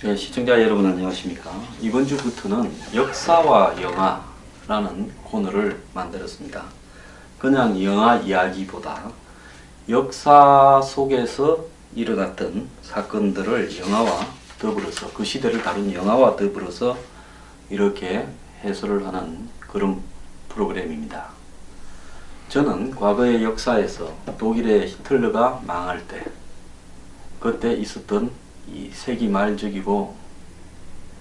네, 시청자 여러분 안녕하십니까. 이번 주부터는 역사와 영화라는 코너를 만들었습니다. 그냥 영화 이야기보다 역사 속에서 일어났던 사건들을 영화와 더불어서 그 시대를 다룬 영화와 더불어서 이렇게 해설을 하는 그런 프로그램입니다. 저는 과거의 역사에서 독일의 히틀러가 망할 때 그때 있었던 이 세기 말적이고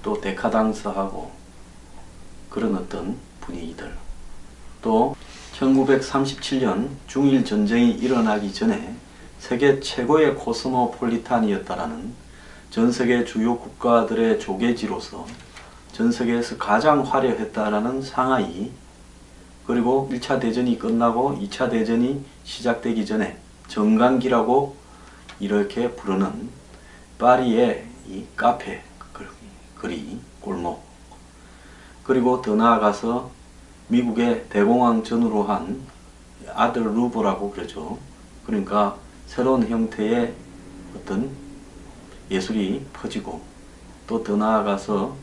또 데카당스하고 그런 어떤 분위기들, 또 1937년 중일 전쟁이 일어나기 전에 세계 최고의 코스모폴리탄이었다라는 전 세계 주요 국가들의 조계지로서 전 세계에서 가장 화려했다라는 상하이, 그리고 1차 대전이 끝나고 2차 대전이 시작되기 전에 정강기라고 이렇게 부르는 파리의 이 카페, 거리, 골목, 그리고 더 나아가서 미국의 대공황 전후로 한 아들 루버라고 그러죠. 그러니까 새로운 형태의 어떤 예술이 퍼지고, 또 더 나아가서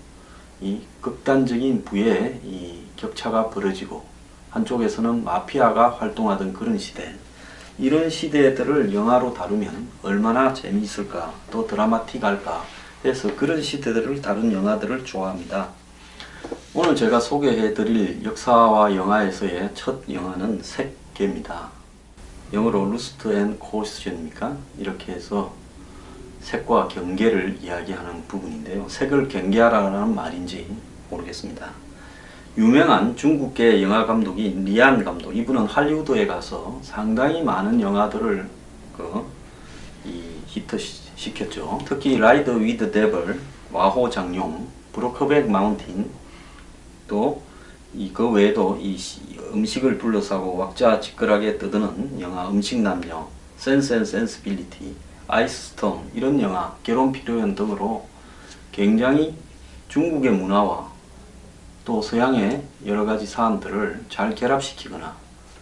이 극단적인 부의 이 격차가 벌어지고, 한쪽에서는 마피아가 활동하던 그런 시대, 이런 시대들을 영화로 다루면 얼마나 재미있을까, 또 드라마틱할까 해서 그런 시대들을 다룬 영화들을 좋아합니다. 오늘 제가 소개해드릴 역사와 영화에서의 첫 영화는 색계입니다. 영어로 루스트 앤 코션입니까? 이렇게 해서 색과 경계를 이야기하는 부분인데요. 색을 경계하라는 말인지 모르겠습니다. 유명한 중국계 영화 감독이 리안 감독, 이분은 할리우드에 가서 상당히 많은 영화들을 히트시켰죠. 특히 라이드 위드 데블, 와호 장룡, 브로커백 마운틴, 또 그 외에도 이 음식을 둘러싸고 왁자지껄하게 떠드는 영화 음식남녀, 센스 앤 센스빌리티, 아이스스톰, 이런 영화, 결혼피로연 등으로 굉장히 중국의 문화와 또 서양의 여러가지 사안들을 잘 결합시키거나,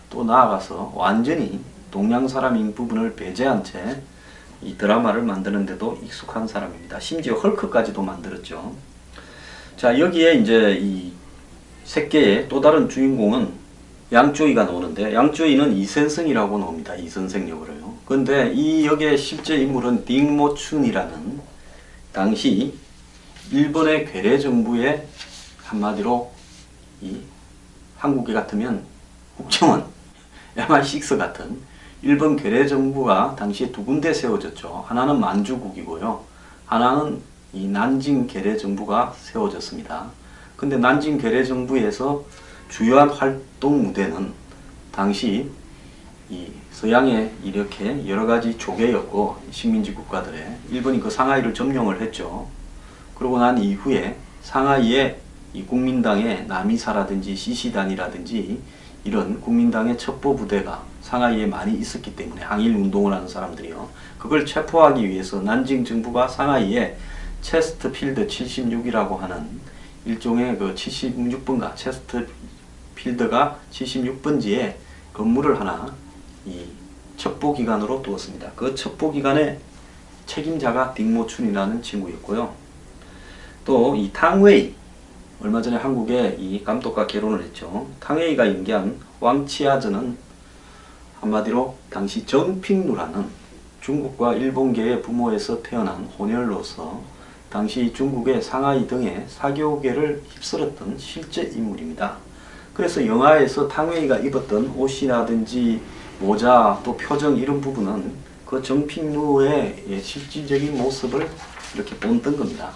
또 나아가서 완전히 동양 사람인 부분을 배제한 채 이 드라마를 만드는데도 익숙한 사람입니다. 심지어 헐크까지도 만들었죠. 자, 여기에 이제 이 색계의 또 다른 주인공은 양조위가 나오는데, 양조위는 이센승이라고 나옵니다. 이선생 역으로요. 근데 이 역의 실제 인물은 딩모춘이라는 당시 일본의 괴뢰 정부의 한마디로 이 한국에 같으면 국정원, MI6 같은 일본 괴뢰 정부가 당시에 두 군데 세워졌죠. 하나는 만주국이고요. 하나는 이 난징 괴뢰 정부가 세워졌습니다. 근데 난징 괴뢰 정부에서 주요한 활동 무대는 당시 이 서양의 이렇게 여러 가지 조계였고, 식민지 국가들의 일본이 그 상하이를 점령을 했죠. 그러고 난 이후에 상하이에 이 국민당의 나미사라든지 시시단이라든지 이런 국민당의 첩보 부대가 상하이에 많이 있었기 때문에, 항일 운동을 하는 사람들이요, 그걸 체포하기 위해서 난징 정부가 상하이에 체스트필드 76이라고 하는 일종의 그 76번가 체스트필드가 76번지에 건물을 하나 이 첩보기관으로 두었습니다. 그 첩보기관의 책임자가 딩모춘이라는 친구였고요. 또 이 탕웨이, 얼마 전에 한국의 이 감독과 결혼을 했죠. 탕웨이가 연기한 왕치아즈는 한마디로 당시 정핑루라는 중국과 일본계의 부모에서 태어난 혼혈로서 당시 중국의 상하이 등의 사교계를 휩쓸었던 실제 인물입니다. 그래서 영화에서 탕웨이가 입었던 옷이라든지 모자, 또 표정, 이런 부분은 그 정핑루의 실질적인 모습을 이렇게 본뜬 겁니다.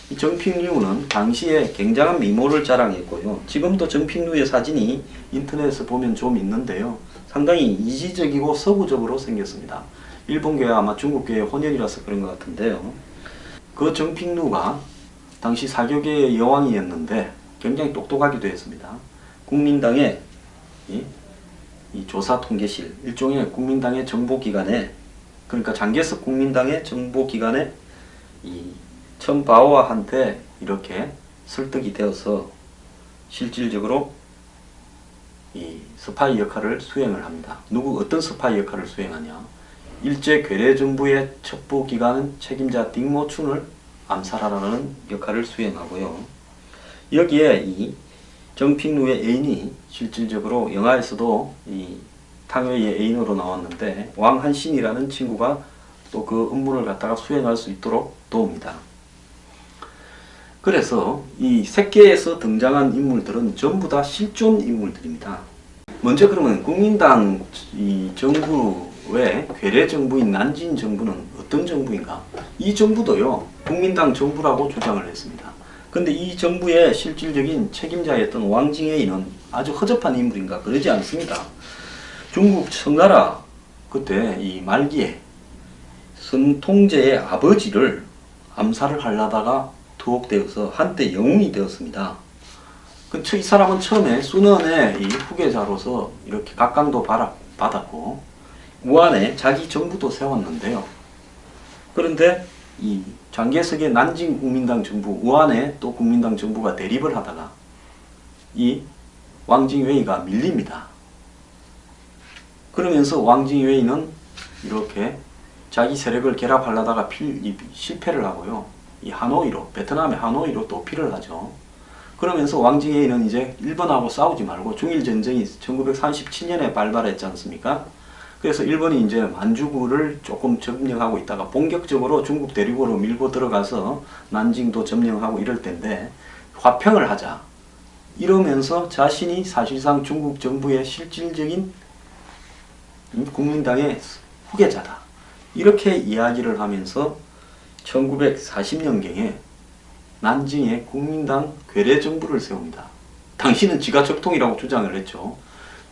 이 정핑루는 당시에 굉장한 미모를 자랑했고요. 지금도 정핑루의 사진이 인터넷에서 보면 좀 있는데요. 상당히 이지적이고 서구적으로 생겼습니다. 일본계와 아마 중국계의 혼혈이라서 그런 것 같은데요. 그 정핑루가 당시 사교계의 여왕이었는데 굉장히 똑똑하기도 했습니다. 국민당의 이 조사통계실, 일종의 국민당의 정보기관에, 그러니까 장개석 국민당의 정보기관에 이 첨바오한테 이렇게 설득이 되어서 실질적으로 이 스파이 역할을 수행을 합니다. 어떤 스파이 역할을 수행하냐? 일제 괴뢰 정부의 첩보기관 책임자 딩모춘을 암살하라는 역할을 수행하고요. 여기에 이 정핑루의 애인이 실질적으로 영화에서도 이 탕웨이의 애인으로 나왔는데 왕한신이라는 친구가 또 그 업무를 갖다가 수행할 수 있도록 도웁니다. 그래서 이 색계에서 등장한 인물들은 전부 다 실존 인물들입니다. 먼저 그러면 국민당 이 정부의 괴뢰 정부인 난징 정부는 어떤 정부인가? 이 정부도요, 국민당 정부라고 주장을 했습니다. 근데 이 정부의 실질적인 책임자였던 왕징에이는 아주 허접한 인물인가? 그러지 않습니다. 중국 청나라 그때 이 말기에 선통제의 아버지를 암살을 하려다가 투옥되어서 한때 영웅이 되었습니다. 이 사람은 처음에 순원의 이 후계자로서 이렇게 각광도 받았고 우한에 자기 정부도 세웠는데요. 그런데 이 장개석의 난징 국민당 정부, 우한에 또 국민당 정부가 대립을 하다가 이 왕징웨이가 밀립니다. 그러면서 왕징웨이는 이렇게 자기 세력을 결합하려다가 실패를 하고요. 이 하노이로, 베트남의 하노이로 도피를 하죠. 그러면서 왕징웨이는 이제 일본하고 싸우지 말고 중일전쟁이 1937년에 발발했지 않습니까? 그래서 일본이 이제 만주구를 조금 점령하고 있다가 본격적으로 중국 대륙으로 밀고 들어가서 난징도 점령하고 이럴 때인데 화평을 하자. 이러면서 자신이 사실상 중국 정부의 실질적인 국민당의 후계자다. 이렇게 이야기를 하면서 1940년경에 난징에 국민당 괴뢰 정부를 세웁니다. 당시는 지가 적통이라고 주장을 했죠.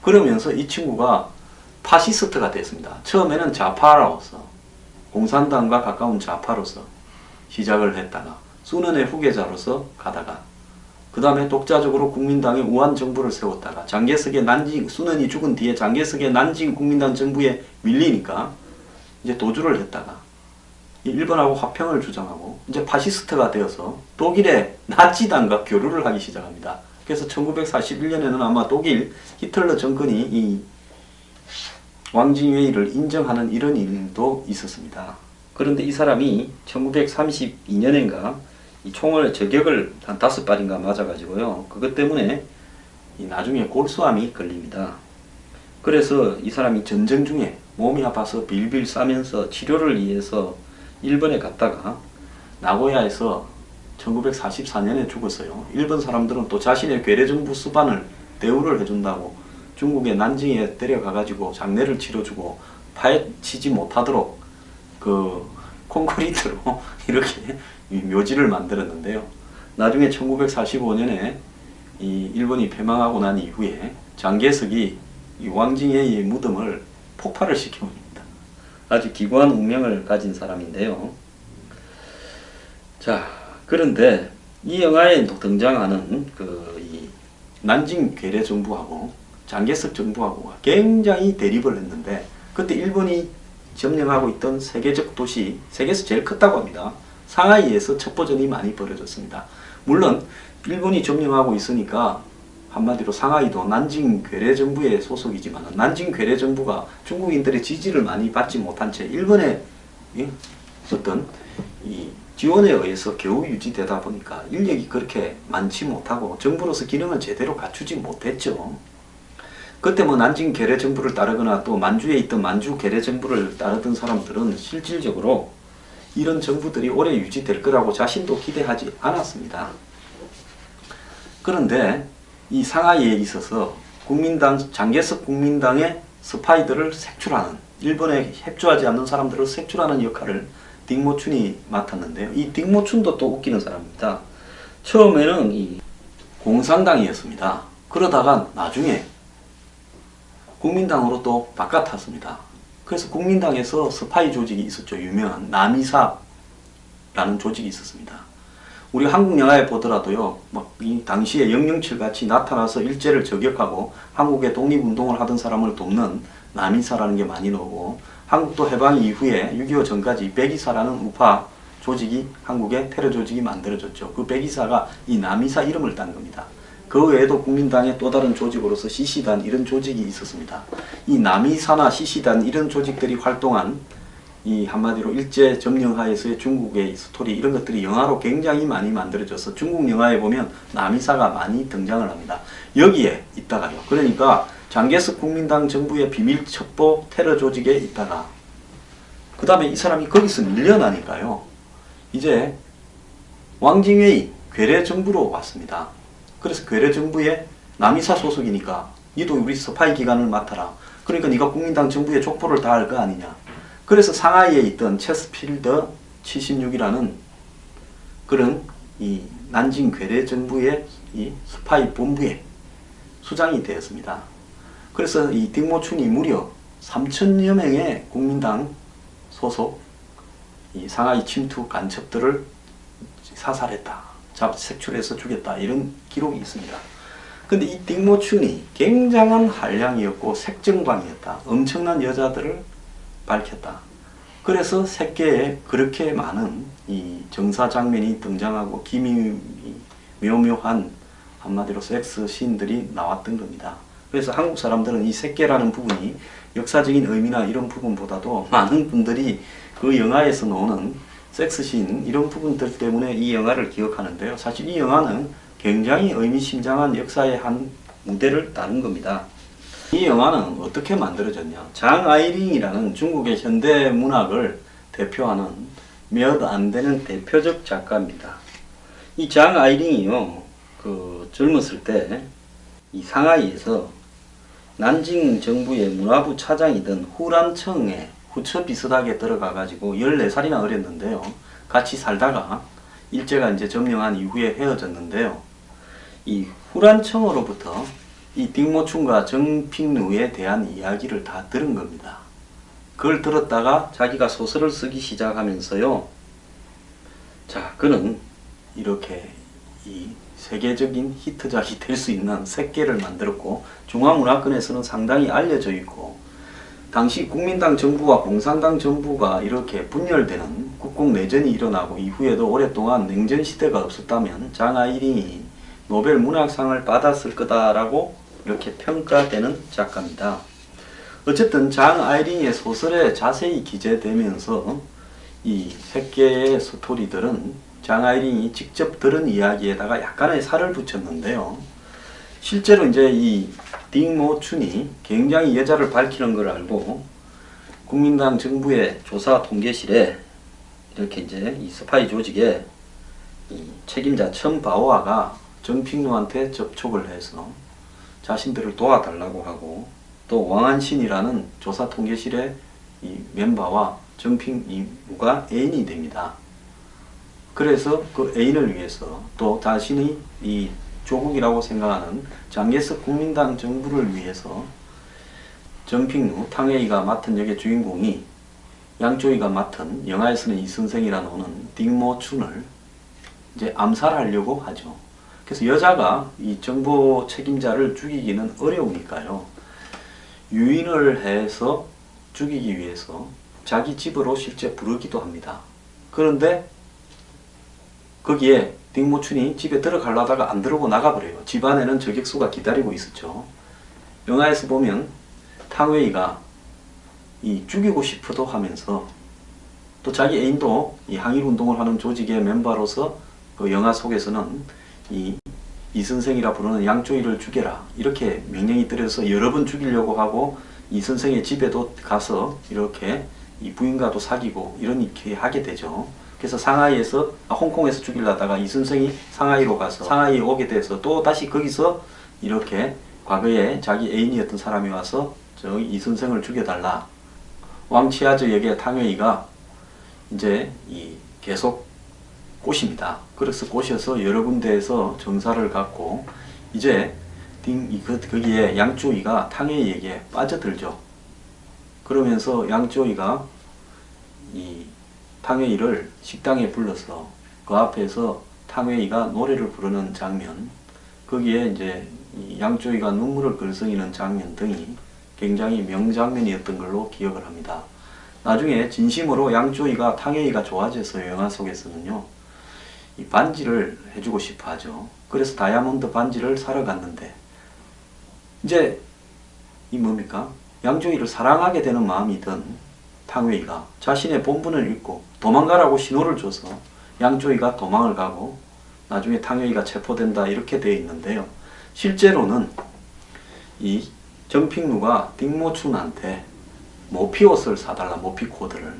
그러면서 이 친구가 파시스트가 됐습니다. 처음에는 좌파로서 공산당과 가까운 좌파로서 시작을 했다가 순원의 후계자로서 가다가 그 다음에 독자적으로 국민당의 우한 정부를 세웠다가 장개석의 난징, 순원이 죽은 뒤에 장개석의 난징 국민당 정부에 밀리니까 이제 도주를 했다가 일본하고 화평을 주장하고 이제 파시스트가 되어서 독일의 나치당과 교류를 하기 시작합니다. 그래서 1941년에는 아마 독일 히틀러 정권이 이 왕징웨이를 인정하는 이런 일도 있었습니다. 그런데 이 사람이 1932년인가 이 총을 저격을 한 5발인가 맞아가지고요. 그것 때문에 나중에 골수암이 걸립니다. 그래서 이 사람이 전쟁 중에 몸이 아파서 빌빌 싸면서 치료를 위해서 일본에 갔다가 나고야에서 1944년에 죽었어요. 일본 사람들은 또 자신의 괴뢰정부 수반을 대우를 해준다고 중국의 난징에 데려가가지고 장례를 치러주고 파헤치지 못하도록 그 콘크리트로 이렇게 묘지를 만들었는데요. 나중에 1945년에 이 일본이 패망하고 난 이후에 장개석이 이 왕징웨이의 무덤을 폭발을 시켜버립니다. 아주 기구한 운명을 가진 사람인데요. 자, 그런데 이 영화에 등장하는 이 난징 괴뢰 정부하고 장개석 정부하고 굉장히 대립을 했는데 그때 일본이 점령하고 있던 세계적 도시, 세계에서 제일 컸다고 합니다. 상하이에서 첩보전이 많이 벌어졌습니다. 물론 일본이 점령하고 있으니까 한마디로 상하이도 난징 괴뢰 정부의 소속이지만 난징 괴뢰 정부가 중국인들의 지지를 많이 받지 못한 채 일본의 어떤 이 지원에 의해서 겨우 유지되다 보니까 인력이 그렇게 많지 못하고 정부로서 기능을 제대로 갖추지 못했죠. 그때 뭐 난징 괴뢰 정부를 따르거나 또 만주에 있던 만주 괴뢰 정부를 따르던 사람들은 실질적으로 이런 정부들이 오래 유지될 거라고 자신도 기대하지 않았습니다. 그런데 이 상하이에 있어서 국민당, 장개석 국민당의 스파이들을 색출하는, 일본에 협조하지 않는 사람들을 색출하는 역할을 딩모춘이 맡았는데요. 이 딩모춘도 또 웃기는 사람입니다. 처음에는 이 공산당이었습니다. 그러다가 나중에 국민당으로 또 바꿔탔습니다. 그래서 국민당에서 스파이 조직이 있었죠. 유명한 나미사라는 조직이 있었습니다. 우리 한국 영화에 보더라도요, 막 이 당시에 007 같이 나타나서 일제를 저격하고 한국의 독립운동을 하던 사람을 돕는 나미사라는 게 많이 나오고, 한국도 해방 이후에 6.25 전까지 백이사라는 우파 조직이 한국의 테러 조직이 만들어졌죠. 그 백이사가 이 나미사 이름을 딴 겁니다. 그 외에도 국민당의 또 다른 조직으로서 시시단 이런 조직이 있었습니다. 이 나미사나 시시단 이런 조직들이 활동한 이 한마디로 일제 점령하에서의 중국의 스토리 이런 것들이 영화로 굉장히 많이 만들어져서 중국 영화에 보면 남이사가 많이 등장을 합니다. 여기에 있다가요. 그러니까 장개석 국민당 정부의 비밀 첩보 테러 조직에 있다가 그 다음에 이 사람이 거기서 밀려나니까요. 이제 왕징웨이 괴뢰 정부로 왔습니다. 그래서 괴뢰 정부의 남이사 소속이니까 니도 우리 스파이 기관을 맡아라. 그러니까 네가 국민당 정부의 족보를 다 알 거 아니냐. 그래서 상하이에 있던 체스필드 76이라는 그런 이 난징 괴뢰 정부의 이 스파이 본부의 수장이 되었습니다. 그래서 이 딩모춘이 무려 3천여 명의 국민당 소속 이 상하이 침투 간첩들을 사살했다. 색출해서 죽였다. 이런 기록이 있습니다. 근데 이 딩모춘이 굉장한 한량이었고 색정광이었다. 엄청난 여자들을 밝혔다. 그래서 색계에 그렇게 많은 이 정사 장면이 등장하고 묘묘한 한마디로 섹스 씬들이 나왔던 겁니다. 그래서 한국 사람들은 이 색계라는 부분이 역사적인 의미나 이런 부분보다도 많은 분들이 그 영화에서 나오는 섹스씬 이런 부분들 때문에 이 영화를 기억하는데요. 사실 이 영화는 굉장히 의미심장한 역사의 한 무대를 다룬 겁니다. 이 영화는 어떻게 만들어졌냐. 장 아이링이라는 중국의 현대 문학을 대표하는 몇 안 되는 대표적 작가입니다. 이 장 아이링이요, 젊었을 때 이 상하이에서 난징 정부의 문화부 차장이던 후란청에 후처 비슷하게 들어가 가지고 14살이나 어렸는데요. 같이 살다가 일제가 이제 점령한 이후에 헤어졌는데요. 이 후란청으로부터 이 딩모춘과 정핑루에 대한 이야기를 다 들은 겁니다. 그걸 들었다가 자기가 소설을 쓰기 시작하면서요. 자, 그는 이렇게 이 세계적인 히트작이 될 수 있는 색계를 만들었고 중화문화권에서는 상당히 알려져 있고 당시 국민당 정부와 공산당 정부가 이렇게 분열되는 국공내전이 일어나고 이후에도 오랫동안 냉전 시대가 없었다면 장 아이링이 노벨 문학상을 받았을 거다라고 이렇게 평가되는 작가입니다. 어쨌든 장 아이링의 소설에 자세히 기재되면서 이 색계의 스토리들은 장 아이링이 직접 들은 이야기에다가 약간의 살을 붙였는데요. 실제로 이제 이 딩모춘이 굉장히 여자를 밝히는 걸 알고 국민당 정부의 조사 통계실에 이렇게 이제 이 스파이 조직의 이 책임자 첨바오아가 정핑루한테 접촉을 해서 자신들을 도와달라고 하고 또 왕한신이라는 조사 통계실의 이 멤버와 정핑루가 애인이 됩니다. 그래서 그 애인을 위해서 또 자신이 이 조국이라고 생각하는 장개석 국민당 정부를 위해서 정핑루, 탕웨이가 맡은 역의 주인공이 양조위가 맡은 영화에서는 이선생이라 나오는 딩모춘을 이제 암살하려고 하죠. 그래서 여자가 이 정보 책임자를 죽이기는 어려우니까요. 유인을 해서 죽이기 위해서 자기 집으로 실제 부르기도 합니다. 그런데 거기에 딩모춘이 집에 들어가려다가 안 들어오고 나가버려요. 집 안에는 저격수가 기다리고 있었죠. 영화에서 보면 탕웨이가 이 죽이고 싶어도 하면서 또 자기 애인도 이 항일운동을 하는 조직의 멤버로서 그 영화 속에서는 이 선생이라 부르는 양조위를 죽여라 이렇게 명령이 떨어져서 여러 번 죽이려고 하고 이 선생의 집에도 가서 이렇게 이 부인과도 사귀고 이렇게 하게 되죠. 그래서 홍콩에서 죽이려다가 이 선생이 상하이로 가서 상하이에 오게 돼서 또 다시 거기서 이렇게 과거에 자기 애인이었던 사람이 와서 이 선생을 죽여달라. 왕치아저 역의 탕웨이가 이제 계속 꼬십니다. 그래서 꼬셔서 여러 군데에서 정사를 갖고 이제 거기에 양조위가 탕웨이에게 빠져들죠. 그러면서 양조위가 이 탕웨이를 식당에 불러서 그 앞에서 탕웨이가 노래를 부르는 장면, 거기에 이제 이 양조위가 눈물을 글썽이는 장면 등이 굉장히 명장면이었던 걸로 기억을 합니다. 나중에 진심으로 양조위가 탕웨이가 좋아져서 영화 속에서는요, 이 반지를 해주고 싶어 하죠. 그래서 다이아몬드 반지를 사러 갔는데, 이제 이 뭡니까? 양조위를 사랑하게 되는 마음이든 탕웨이가 자신의 본분을 잊고 도망가라고 신호를 줘서 양조위가 도망을 가고 나중에 탕웨이가 체포된다 이렇게 되어 있는데요. 실제로는 이 정핑루가 딩모춘한테 모피 옷을 사달라, 모피 코드를.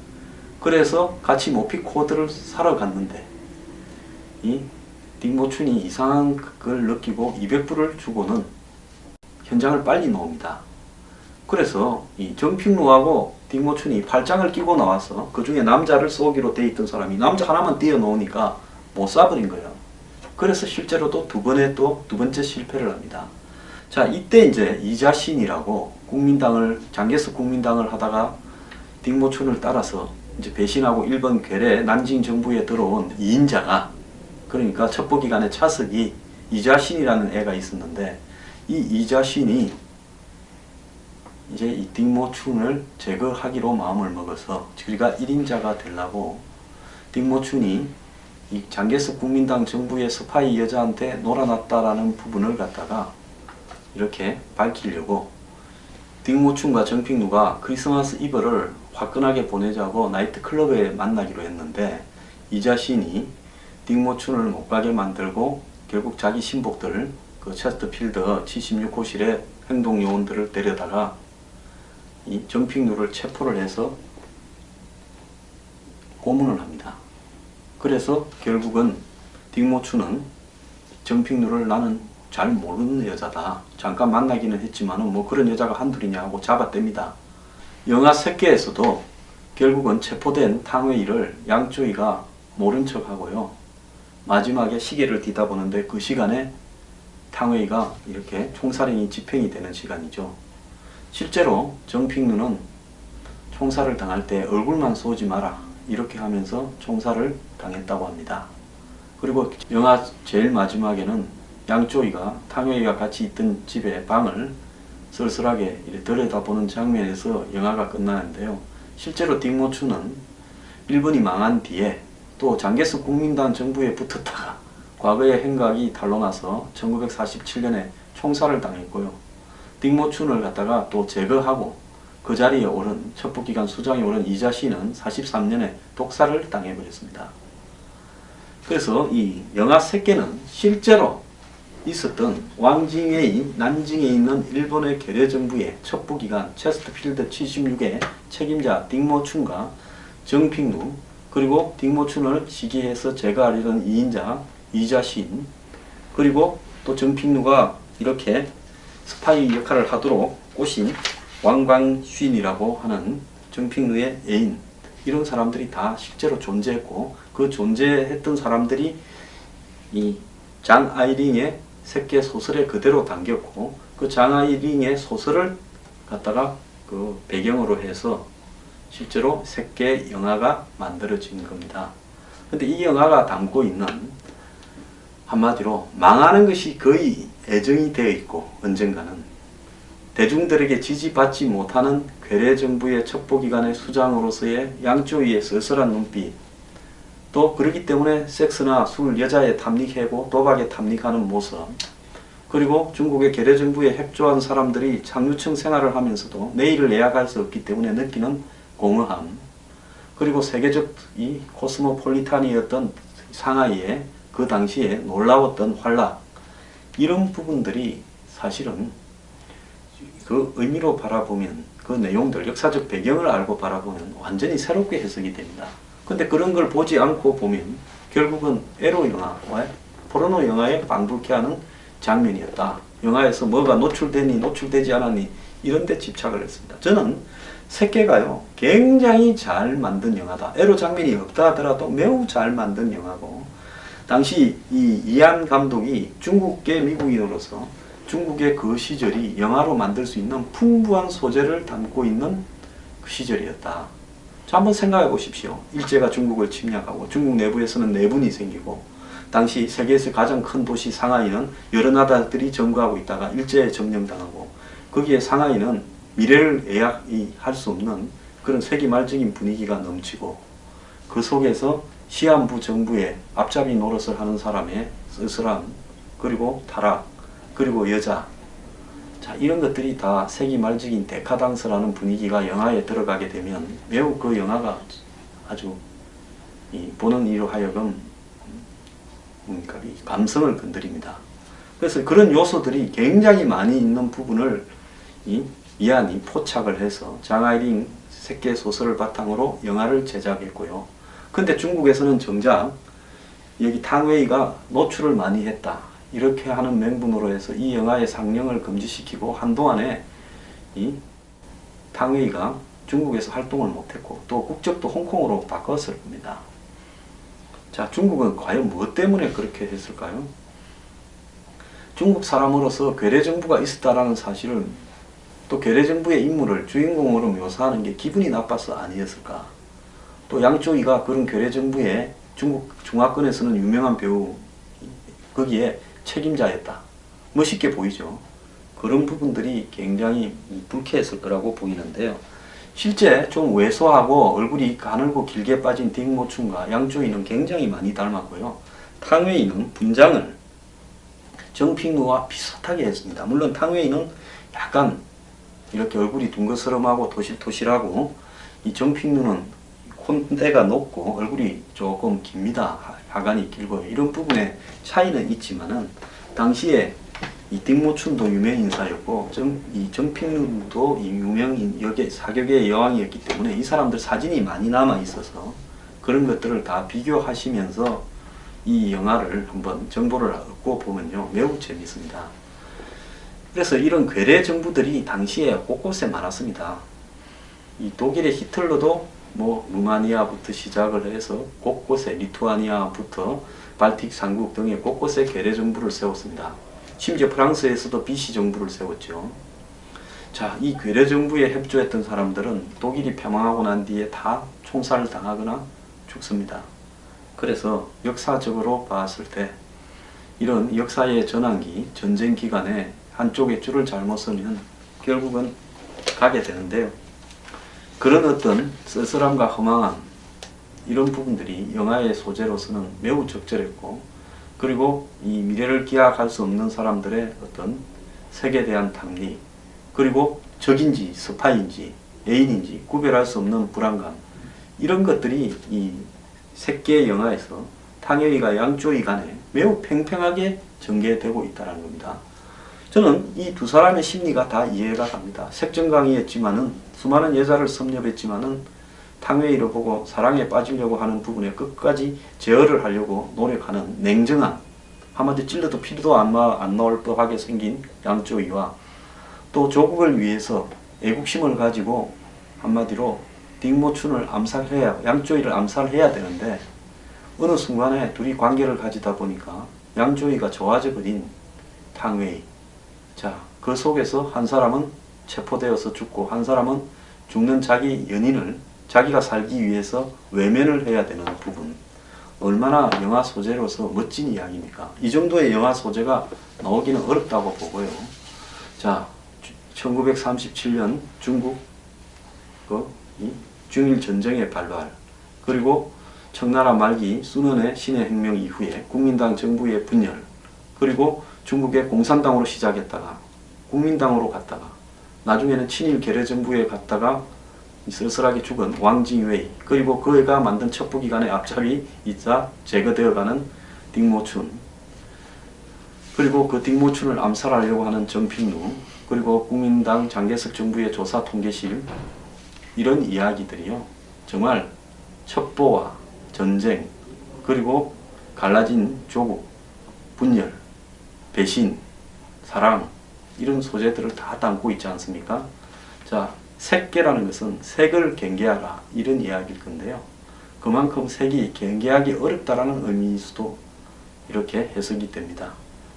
그래서 같이 모피 코드를 사러 갔는데 이 딩모춘이 이상한 걸 느끼고 200불을 주고는 현장을 빨리 놓습니다. 그래서 이 정핑루하고 딩모춘이 팔짱을 끼고 나와서 그 중에 남자를 쏘기로 돼 있던 사람이 남자 하나만 띄워놓으니까 못 쏴버린 거예요. 그래서 실제로도 두 번째 실패를 합니다. 자, 이때 이제 이자신이라고 장개석 국민당을 하다가 딩모춘을 따라서 이제 배신하고 일본 괴뢰 난징 정부에 들어온 2인자가, 그러니까 첩보기관의 차석이 이자신이라는 애가 있었는데, 이 이자신이 이제 이 딩모춘을 제거하기로 마음을 먹어서 그가 1인자가 되려고 딩모춘이 이 장개석 국민당 정부의 스파이 여자한테 놀아났다라는 부분을 갖다가 이렇게 밝히려고 딩모춘과 정핑루가 크리스마스 이브를 화끈하게 보내자고 나이트클럽에 만나기로 했는데, 이 자신이 딩모춘을 못 가게 만들고 결국 자기 신복들 그 체스터필드 76호실의 행동요원들을 데려다가 이 정핑루를 체포를 해서 고문을 합니다. 그래서 결국은 딩모춘은 정핑루를 나는 잘 모르는 여자다, 잠깐 만나기는 했지만은 뭐 그런 여자가 한둘이냐 하고 잡아댑니다. 영화 새끼에서도 결국은 체포된 탕웨이를 양조위가 모른 척하고요, 마지막에 시계를 뒤다보는데 그 시간에 탕웨이가 이렇게 총살인이 집행이 되는 시간이죠. 실제로 정핑루는 총살을 당할 때 얼굴만 쏘지 마라 이렇게 하면서 총살을 당했다고 합니다. 그리고 영화 제일 마지막에는 양조위가 탕웨이가 같이 있던 집의 방을 쓸쓸하게 들여다보는 장면에서 영화가 끝나는데요. 실제로 딩모춘은 일본이 망한 뒤에 또 장개석 국민당 정부에 붙었다가 과거의 행각이 탄로나서 1947년에 총살을 당했고요. 딩모춘을 갖다가 또 제거하고 그 자리에 오른 첩보기관 수장이 오른 이자신은 43년에 독살을 당해버렸습니다. 그래서 이 영화 새끼는 실제로 있었던 왕징웨이 난징에 있는 일본의 괴뢰정부의 첩보기관 체스터필드 76의 책임자 딩모춘과 정핑루, 그리고 딩모춘을 시기해서 제거하려던 2인자 이자신, 그리고 또 정핑루가 이렇게 스파이 역할을 하도록 꼬신 왕광슌이라고 하는 정핑루의 애인, 이런 사람들이 다 실제로 존재했고, 그 존재했던 사람들이 이 장아이링의 새끼 소설에 그대로 담겼고, 그 장아이링의 소설을 갖다가 그 배경으로 해서 실제로 새끼 영화가 만들어진 겁니다. 근데 이 영화가 담고 있는, 한마디로 망하는 것이 거의 애정이 되어 있고, 언젠가는 대중들에게 지지받지 못하는 괴뢰정부의 첩보기관의 수장으로서의 양조위의 쓸쓸한 눈빛, 또 그렇기 때문에 섹스나 술, 여자에 탐닉하고 도박에 탐닉하는 모습, 그리고 중국의 괴뢰정부에 협조한 사람들이 착류층 생활을 하면서도 내일을 예약할 수 없기 때문에 느끼는 공허함, 그리고 세계적 이 코스모폴리탄이었던 상하이의 그 당시에 놀라웠던 활락, 이런 부분들이 사실은 그 의미로 바라보면, 그 내용들, 역사적 배경을 알고 바라보면 완전히 새롭게 해석이 됩니다. 근데 그런 걸 보지 않고 보면 결국은 에로 영화와 포르노 영화에 방불케 하는 장면이었다. 영화에서 뭐가 노출되니 노출되지 않았니 이런 데 집착을 했습니다. 저는 새끼가요 굉장히 잘 만든 영화다. 에로 장면이 없다 하더라도 매우 잘 만든 영화고, 당시 이 이안 감독이 중국계 미국인으로서 중국의 그 시절이 영화로 만들 수 있는 풍부한 소재를 담고 있는 그 시절이었다. 자, 한번 생각해 보십시오. 일제가 중국을 침략하고 중국 내부에서는 내분이 생기고, 당시 세계에서 가장 큰 도시 상하이는 여러 나라들이 점거하고 있다가 일제에 점령당하고, 거기에 상하이는 미래를 예약할 수 없는 그런 세기말적인 분위기가 넘치고, 그 속에서 시한부 정부의 앞잡이 노릇을 하는 사람의 쓸쓸함, 그리고 타락, 그리고 여자. 자, 자, 이런 것들이 다 세기말적인 데카당스라는 분위기가 영화에 들어가게 되면 매우 그 영화가 아주 보는 이로 하여금 이 감성을 건드립니다. 그래서 그런 요소들이 굉장히 많이 있는 부분을 이안이 포착을 해서 장아이링 색계 소설을 바탕으로 영화를 제작했고요. 근데 중국에서는 정작 여기 탕웨이가 노출을 많이 했다, 이렇게 하는 명분으로 해서 이 영화의 상영을 금지시키고 한동안에 이 탕웨이가 중국에서 활동을 못했고 또 국적도 홍콩으로 바꿨을 겁니다. 자, 중국은 과연 무엇 때문에 그렇게 했을까요? 중국 사람으로서 괴뢰정부가 있었다라는 사실을, 또 괴뢰정부의 인물을 주인공으로 묘사하는 게 기분이 나빠서 아니었을까? 또 양조위가 그런 괴뢰정부의 중국 중화권에서는 유명한 배우, 거기에 책임자였다, 멋있게 보이죠. 그런 부분들이 굉장히 불쾌했을 거라고 보이는데요. 실제 좀 왜소하고 얼굴이 가늘고 길게 빠진 딩모춘과 양조위는 굉장히 많이 닮았고요. 탕웨이는 분장을 정핑루와 비슷하게 했습니다. 물론 탕웨이는 약간 이렇게 얼굴이 둥그스름하고 토실토실하고, 이 정핑루는 콧대가 높고 얼굴이 조금 깁니다. 하관이 길고요. 이런 부분에 차이는 있지만은 당시에 이 딩모춘도 유명 인사였고 이 정핑루도 유명 사격의 여왕이었기 때문에 이 사람들 사진이 많이 남아 있어서 그런 것들을 다 비교하시면서 이 영화를 한번 정보를 얻고 보면요, 매우 재밌습니다. 그래서 이런 괴뢰 정부들이 당시에 곳곳에 많았습니다. 이 독일의 히틀러도 루마니아부터 시작을 해서 곳곳에, 리투아니아부터 발틱 삼국 등의 곳곳에 괴뢰 정부를 세웠습니다. 심지어 프랑스에서도 비시 정부를 세웠죠. 자, 이 괴뢰 정부에 협조했던 사람들은 독일이 패망하고 난 뒤에 다 총살을 당하거나 죽습니다. 그래서 역사적으로 봤을 때 이런 역사의 전환기, 전쟁 기간에 한쪽에 줄을 잘못 서면 결국은 가게 되는데요. 그런 어떤 쓸쓸함과 허망함, 이런 부분들이 영화의 소재로서는 매우 적절했고, 그리고 이 미래를 기약할 수 없는 사람들의 어떤 색에 대한 탐닉, 그리고 적인지 스파인지 애인인지 구별할 수 없는 불안감, 이런 것들이 이 색계의 영화에서 탕웨이가 양조위 간에 매우 팽팽하게 전개되고 있다는 겁니다. 저는 이 두 사람의 심리가 다 이해가 갑니다. 색정강이었지만은 수많은 여자를 섭렵했지만은 탕웨이를 보고 사랑에 빠지려고 하는 부분에 끝까지 제어를 하려고 노력하는 냉정한, 한마디 찔러도 피도 안 나올 법하게 생긴 양조위와 또 조국을 위해서 애국심을 가지고 한마디로 딩모춘을 암살해야, 양조위를 암살해야 되는데 어느 순간에 둘이 관계를 가지다 보니까 양조위가 좋아져 버린 탕웨이. 자, 그 속에서 한 사람은 체포되어서 죽고 한 사람은 죽는 자기 연인을 자기가 살기 위해서 외면을 해야 되는 부분, 얼마나 영화 소재로서 멋진 이야기입니까? 이 정도의 영화 소재가 나오기는 어렵다고 보고요. 자, 1937년 중국 이 중일 전쟁의 발발, 그리고 청나라 말기 순원의 신해 혁명 이후에 국민당 정부의 분열, 그리고 중국의 공산당으로 시작했다가 국민당으로 갔다가 나중에는 친일 괴뢰 정부에 갔다가 쓸쓸하게 죽은 왕징웨이, 그리고 그가 만든 첩보기관의 앞잡이 이자 제거되어가는 딩모춘, 그리고 그 딩모춘을 암살하려고 하는 정핑루, 그리고 국민당 장개석 정부의 조사 통계실, 이런 이야기들이요, 정말 첩보와 전쟁, 그리고 갈라진 조국, 분열, 배신, 사랑, 이런 소재들을 다 담고 있지 않습니까? 자, 색계라는 것은 색을 경계하라, 이런 이야기일 건데요. 그만큼 색이 경계하기 어렵다라는 의미일 수도 이렇게 해석이 됩니다.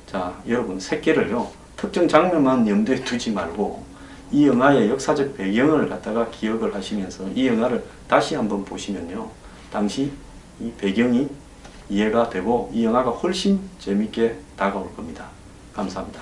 자, 여러분, 색계를요, 특정 장면만 염두에 두지 말고 이 영화의 역사적 배경을 갖다가 기억을 하시면서 이 영화를 다시 한번 보시면요, 당시 이 배경이 이해가 되고 이 영화가 훨씬 재밌게 다가올 겁니다. 감사합니다.